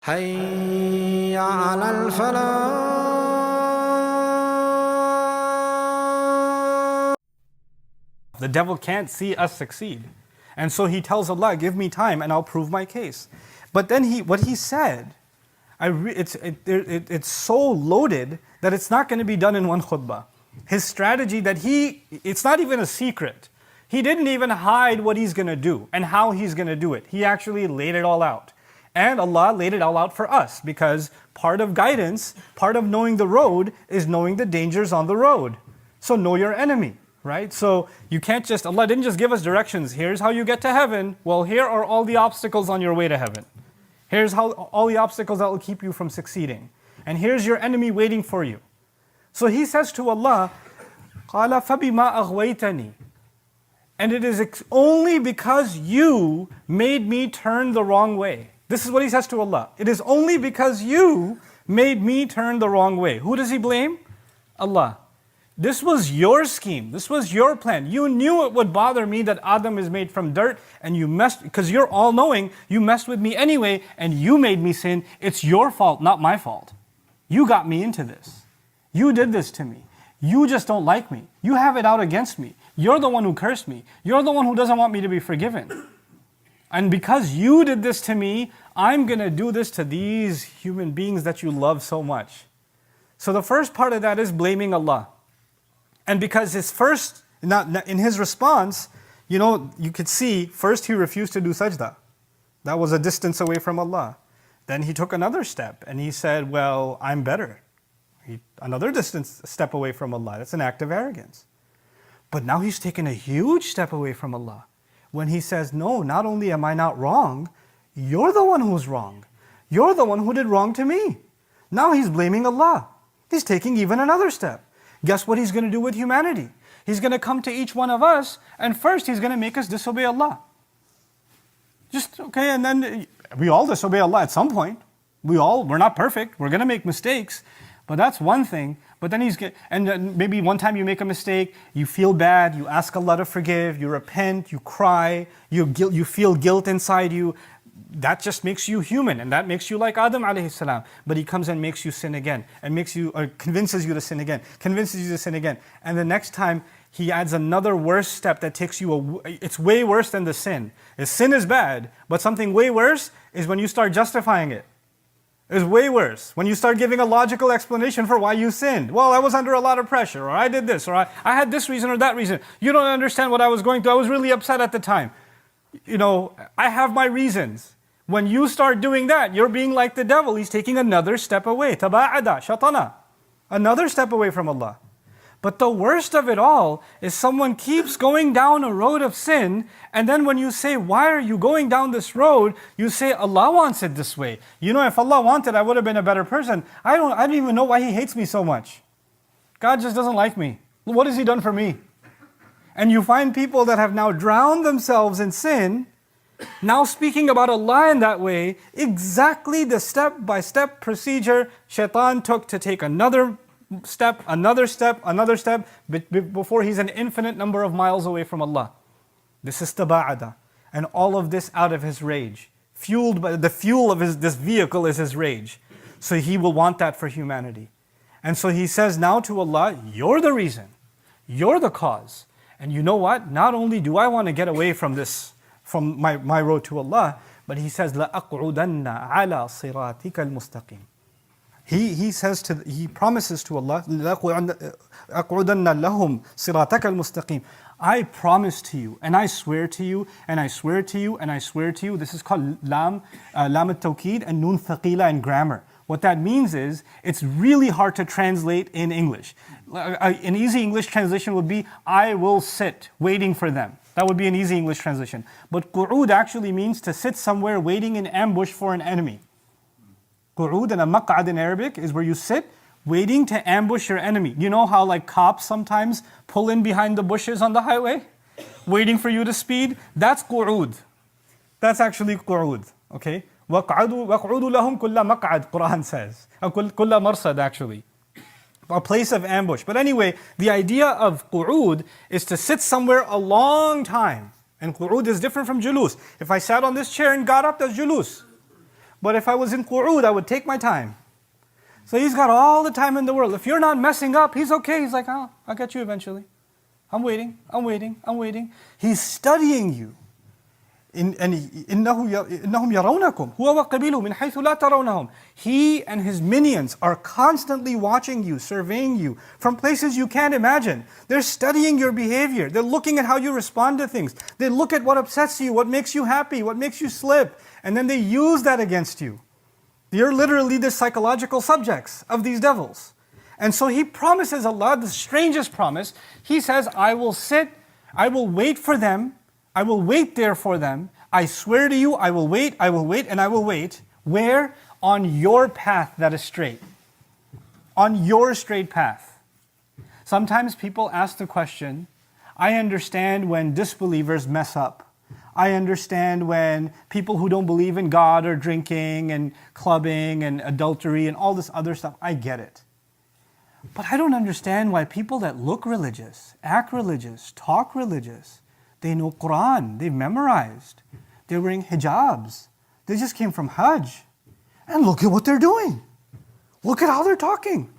حي على الفلاح. The devil can't see us succeed. And so he tells Allah, give me time and I'll prove my case. But then what he said, it's so loaded that it's not going to be done in one khutbah. His strategy it's not even a secret. He didn't even hide what he's going to do and how he's going to do it. He actually laid it all out. And Allah laid it all out for us because part of guidance, part of knowing the road is knowing the dangers on the road. So know your enemy, right? So you can't Allah didn't just give us directions. Here's how you get to heaven. Well, here are all the obstacles on your way to heaven. Here's all the obstacles that will keep you from succeeding. And here's your enemy waiting for you. So he says to Allah, قَالَ فَبِمَا أَغْوَيْتَنِي. And it is only because you made me turn the wrong way. This is what he says to Allah. It is only because you made me turn the wrong way. Who does he blame? Allah. This was your scheme. This was your plan. You knew it would bother me that Adam is made from dirt and you messed, because you're all-knowing, you messed with me anyway and you made me sin. It's your fault, not my fault. You got me into this. You did this to me. You just don't like me. You have it out against me. You're the one who cursed me. You're the one who doesn't want me to be forgiven. And because you did this to me, I'm going to do this to these human beings that you love so much. So the first part of that is blaming Allah. And because in his response, you could see, first he refused to do sajda. That was a distance away from Allah. Then he took another step and he said, well, I'm better. Another step away from Allah. That's an act of arrogance. But now he's taken a huge step away from Allah. When he says, no, not only am I not wrong, you're the one who's wrong. You're the one who did wrong to me. Now he's blaming Allah. He's taking even another step. Guess what he's going to do with humanity? He's going to come to each one of us, and first he's going to make us disobey Allah. And then we all disobey Allah at some point. We're not perfect. We're going to make mistakes. But that's one thing. But then then maybe one time you make a mistake, you feel bad, you ask Allah to forgive, you repent, you cry, you feel guilt inside you. That just makes you human, and that makes you like Adam alayhi salam. But he comes and makes you sin again, and convinces you to sin again, And the next time, he adds another worse step that takes you, it's way worse than the sin. Sin is bad, but something way worse is when you start justifying it. It's way worse. When you start giving a logical explanation for why you sinned. Well, I was under a lot of pressure, or I did this, or I had this reason or that reason. You don't understand what I was going through. I was really upset at the time. I have my reasons. When you start doing that, you're being like the devil. He's taking another step away. Taba'ada, shatana. Another step away from Allah. But the worst of it all is someone keeps going down a road of sin, and then when you say, why are you going down this road? You say, Allah wants it this way. If Allah wanted, I would have been a better person. I don't even know why He hates me so much. God just doesn't like me. What has He done for me? And you find people that have now drowned themselves in sin, now speaking about Allah in that way, exactly the step-by-step procedure Shaitan took to take another step, before he's an infinite number of miles away from Allah. This is taba'ada. And all of this out of his rage. Fueled by the fuel of this vehicle is his rage. So he will want that for humanity. And so he says now to Allah, you're the reason. You're the cause. And you know what? Not only do I want to get away from my road to Allah, but he says, لَأَقْعُدَنَّ عَلَى صِرَاطِكَ الْمُسْتَقِيمِ. He promises to Allah, أَقْعُدَنَّ لَهُمْ صِرَاطَكَ الْمُسْتَقِيمِ. I promise to you, and I swear to you, and I swear to you, and I swear to you. This is called lam al-tawqid and nun thaqila in grammar. What that means is, it's really hard to translate in English. An easy English translation would be, I will sit waiting for them. That would be an easy English translation. But qu'ud actually means to sit somewhere waiting in ambush for an enemy. Qu'ud and a maq'ad in Arabic is where you sit waiting to ambush your enemy. You know how cops sometimes pull in behind the bushes on the highway? Waiting for you to speed? That's qu'ud. That's actually qu'ud. Okay? وَقْعُدُوا لَهُمْ كُلَّ مَقْعَدْ, Quran says. كُلَّ مَرْصَدْ actually. A place of ambush. But anyway, the idea of qu'ud is to sit somewhere a long time. And qu'ud is different from julus. If I sat on this chair and got up, that's julus. but if I was in qu'ud, I would take my time. So he's got all the time in the world. If you're not messing up, he's okay. He's like, oh, I'll get you eventually. I'm waiting, I'm waiting, I'm waiting. He's studying you. إنهم يرونكم هو وقبيله من حيث لا ترونهم. He and his minions are constantly watching you, surveying you from places you can't imagine. They're studying your behavior. They're looking at how you respond to things. They look at what upsets you, what makes you happy, what makes you slip, and then they use that against you. You're literally the psychological subjects of these devils. And so he promises Allah the strangest promise. He says, I will wait for them. I will wait there for them. I swear to you, I will wait, and I will wait. Where? On your path that is straight. On your straight path. Sometimes people ask the question, I understand when disbelievers mess up. I understand when people who don't believe in God are drinking and clubbing and adultery and all this other stuff. I get it. But I don't understand why people that look religious, act religious, talk religious, they know Quran, they've memorized, they're wearing hijabs, they just came from Hajj. And look at what they're doing. Look at how they're talking.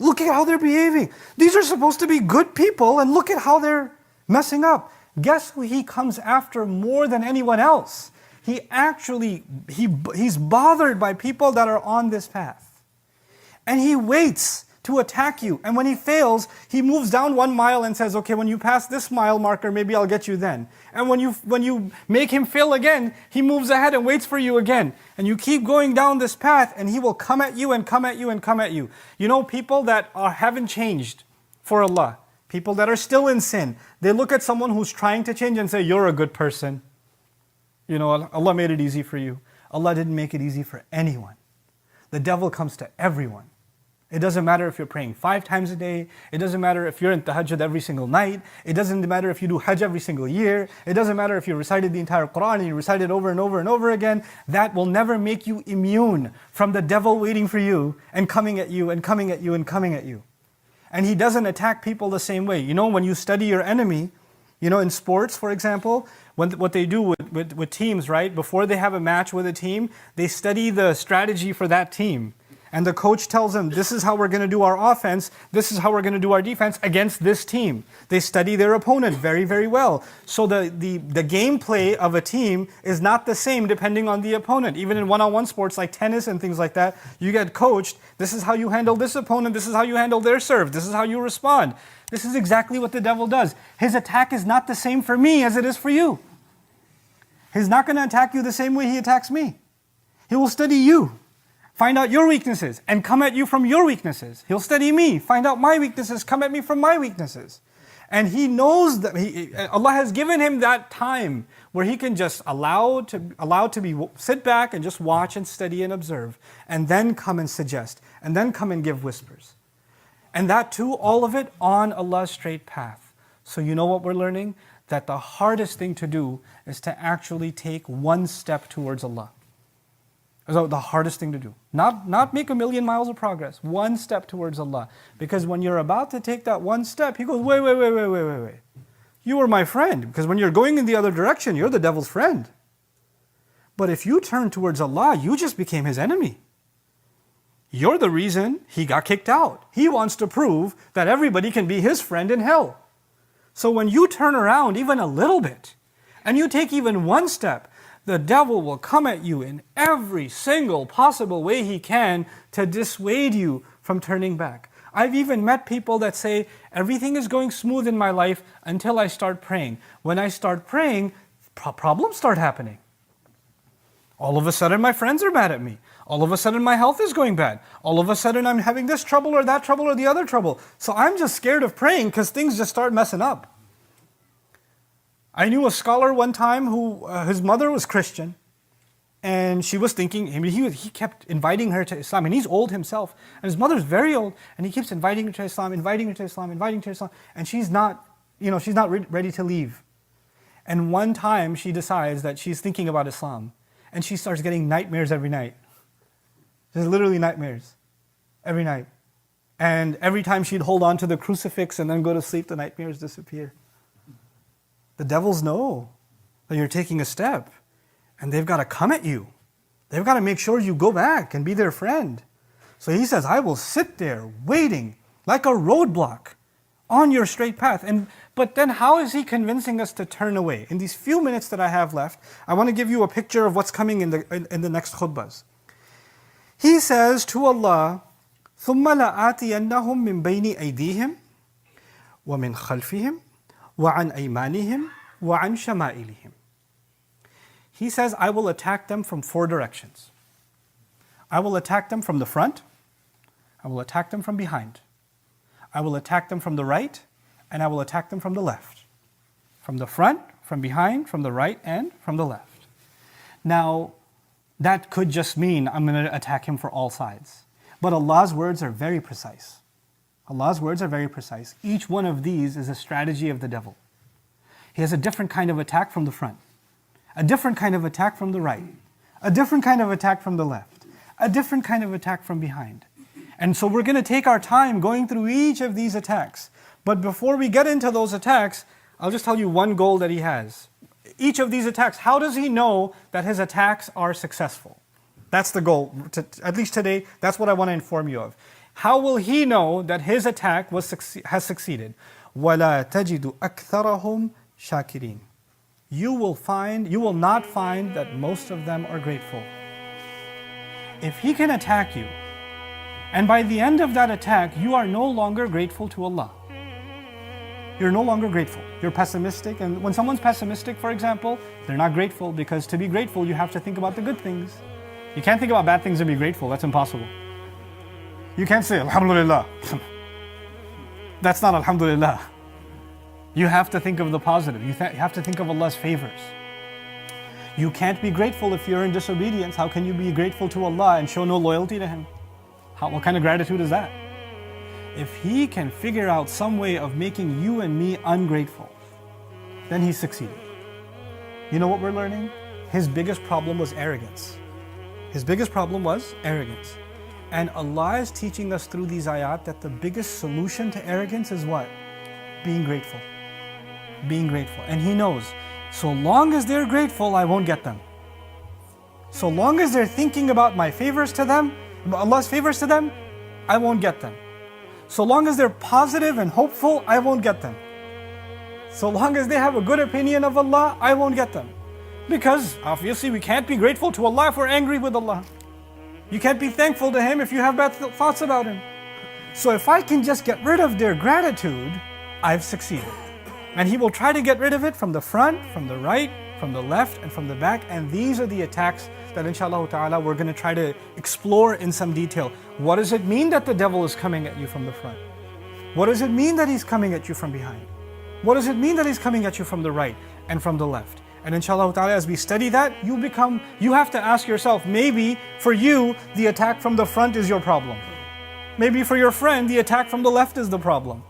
Look at how they're behaving. These are supposed to be good people, and look at how they're messing up. Guess who he comes after more than anyone else? He's bothered by people that are on this path. And he waits to attack you. And when he fails, he moves down 1 mile and says, okay, when you pass this mile marker, maybe I'll get you then. And when you make him fail again, he moves ahead and waits for you again. And you keep going down this path, and he will come at you and come at you and come at you. You know, people that haven't changed for Allah, people that are still in sin, they look at someone who's trying to change and say, you're a good person. You know, Allah made it easy for you. Allah didn't make it easy for anyone. The devil comes to everyone. It doesn't matter if you're praying 5 times a day. It doesn't matter if you're in tahajjud every single night. It doesn't matter if you do hajj every single year. It doesn't matter if you recited the entire Quran and you recite it over and over and over again. That will never make you immune from the devil waiting for you and coming at you and coming at you and coming at you. And he doesn't attack people the same way. You know, when you study your enemy, you know, in sports, for example, what they do with teams, right? Before they have a match with a team, they study the strategy for that team. And the coach tells them, this is how we're going to do our offense, this is how we're going to do our defense against this team. They study their opponent very, very well. So the gameplay of a team is not the same depending on the opponent. Even in one-on-one sports like tennis and things like that, you get coached, this is how you handle this opponent, this is how you handle their serve, this is how you respond. This is exactly what the devil does. His attack is not the same for me as it is for you. He's not going to attack you the same way he attacks me. He will study you. Find out your weaknesses and come at you from your weaknesses. He'll study me, find out my weaknesses, come at me from my weaknesses. And he knows that Allah has given him that time where he can just sit back and just watch and study and observe, and then come and suggest, and then come and give whispers. And that too, all of it on Allah's straight path. So you know what we're learning? That the hardest thing to do is to actually take one step towards Allah. So the hardest thing to do. Not make 1,000,000 miles of progress. One step towards Allah. Because when you're about to take that one step, He goes, wait. You were my friend. Because when you're going in the other direction, you're the devil's friend. But if you turn towards Allah, you just became his enemy. You're the reason he got kicked out. He wants to prove that everybody can be his friend in hell. So when you turn around even a little bit, and you take even one step, the devil will come at you in every single possible way he can to dissuade you from turning back. I've even met people that say, everything is going smooth in my life until I start praying. When I start praying, problems start happening. All of a sudden my friends are mad at me. All of a sudden my health is going bad. All of a sudden I'm having this trouble or that trouble or the other trouble. So I'm just scared of praying because things just start messing up. I knew a scholar one time who, his mother was Christian, and she was thinking, he kept inviting her to Islam, and he's old himself, and his mother's very old, and he keeps inviting her to Islam, and she's not ready to leave. And one time she decides that she's thinking about Islam, and she starts getting nightmares every night. There's literally nightmares every night. And every time she'd hold on to the crucifix and then go to sleep, the nightmares disappear. The devils know that you're taking a step, and they've got to come at you. They've got to make sure you go back and be their friend. So he says, I will sit there waiting like a roadblock on your straight path. But then how is he convincing us to turn away? In these few minutes that I have left, I want to give you a picture of what's coming in the next khutbahs. He says to Allah, ثُمَّ لَآتِيَنَّهُم مِّن بَيْنِ أَيْدِيهِمْ وَمِنْ خَلْفِهِمْ وَعَنْ أَيْمَانِهِمْ وَعَنْ شَمَائِلِهِمْ. He says, I will attack them from 4 directions. I will attack them from the front. I will attack them from behind. I will attack them from the right, and I will attack them from the left. From the front, from behind, from the right, and from the left. Now, that could just mean I'm going to attack him for all sides. But Allah's words are very precise. Allah's words are very precise. Each one of these is a strategy of the devil. He has a different kind of attack from the front, a different kind of attack from the right, a different kind of attack from the left, a different kind of attack from behind. And so we're going to take our time going through each of these attacks. But before we get into those attacks, I'll just tell you one goal that he has. Each of these attacks, how does he know that his attacks are successful? That's the goal. At least today, that's what I want to inform you of. How will he know that his attack has succeeded? وَلَا تَجِدُ أَكْثَرَهُمْ شَاكِرِينَ. You will not find that most of them are grateful. If he can attack you, and by the end of that attack, you are no longer grateful to Allah. You're no longer grateful. You're pessimistic. And when someone's pessimistic, for example, they're not grateful, because to be grateful, you have to think about the good things. You can't think about bad things and be grateful. That's impossible. You can't say, Alhamdulillah. That's not Alhamdulillah. You have to think of the positive. You have to think of Allah's favors. You can't be grateful if you're in disobedience. How can you be grateful to Allah and show no loyalty to Him? What kind of gratitude is that? If He can figure out some way of making you and me ungrateful, then He's succeeded. You know what we're learning? His biggest problem was arrogance. His biggest problem was arrogance. And Allah is teaching us through these ayat that the biggest solution to arrogance is what? Being grateful. Being grateful. And He knows, so long as they're grateful, I won't get them. So long as they're thinking about my favors to them, Allah's favors to them, I won't get them. So long as they're positive and hopeful, I won't get them. So long as they have a good opinion of Allah, I won't get them. Because obviously we can't be grateful to Allah if we're angry with Allah. You can't be thankful to Him if you have bad thoughts about Him. So if I can just get rid of their gratitude, I've succeeded. And He will try to get rid of it from the front, from the right, from the left, and from the back. And these are the attacks that inshallah ta'ala we're going to try to explore in some detail. What does it mean that the devil is coming at you from the front? What does it mean that he's coming at you from behind? What does it mean that he's coming at you from the right and from the left? And inshallah ta'ala, as we study that, you have to ask yourself, maybe for you, the attack from the front is your problem. Maybe for your friend, the attack from the left is the problem.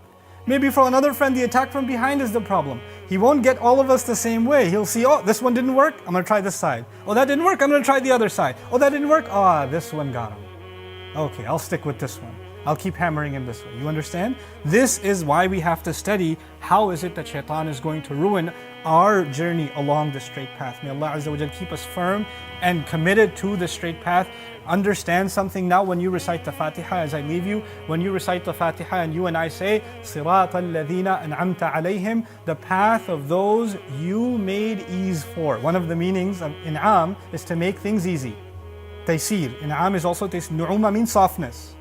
Maybe for another friend, the attack from behind is the problem. He won't get all of us the same way. He'll see, oh, this one didn't work, I'm going to try this side. Oh, that didn't work, I'm going to try the other side. Oh, that didn't work, this one got him. Okay, I'll stick with this one. I'll keep hammering him this way. You understand? This is why we have to study how is it that shaitan is going to ruin our journey along the straight path. May Allah Azza wa Jal keep us firm and committed to the straight path. Understand something now when you recite the Fatiha as I leave you. When you recite the Fatiha and you and I say, صِرَاطَ الَّذِينَ أَنْعَمْتَ عَلَيْهِمْ, the path of those you made ease for. One of the meanings of in'am is to make things easy. Taysir. In'am is also taysir. Nu'uma means softness.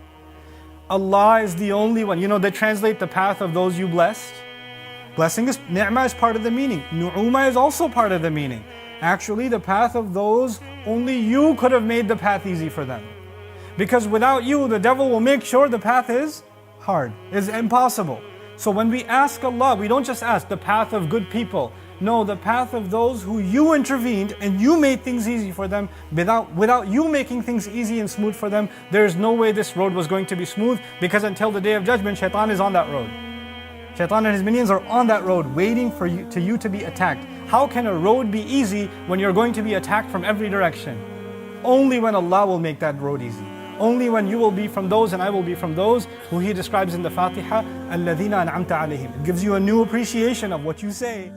Allah is the only one. You know, they translate the path of those you blessed. Blessing is, ni'mah is part of the meaning. Nu'uma is also part of the meaning. Actually, the path of those, only you could have made the path easy for them. Because without you, the devil will make sure the path is hard, is impossible. So when we ask Allah, we don't just ask the path of good people. No, the path of those who you intervened and you made things easy for them. Without you making things easy and smooth for them, there is no way this road was going to be smooth, because until the Day of Judgment, shaitan is on that road. Shaitan and his minions are on that road waiting for you to be attacked. How can a road be easy when you're going to be attacked from every direction? Only when Allah will make that road easy. Only when you will be from those and I will be from those who He describes in the Fatiha, الَّذِينَ أَنْعَمْتَ عَلَيْهِمْ. It gives you a new appreciation of what you say.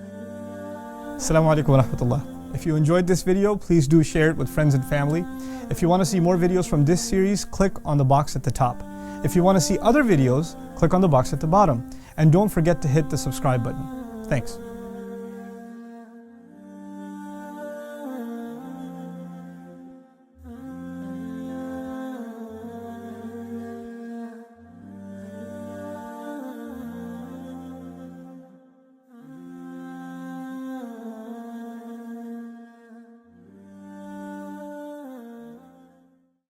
Assalamu alaikum wa rahmatullah. If you enjoyed this video, please do share it with friends and family. If you want to see more videos from this series, click on the box at the top. If you want to see other videos, click on the box at the bottom. And don't forget to hit the subscribe button. Thanks.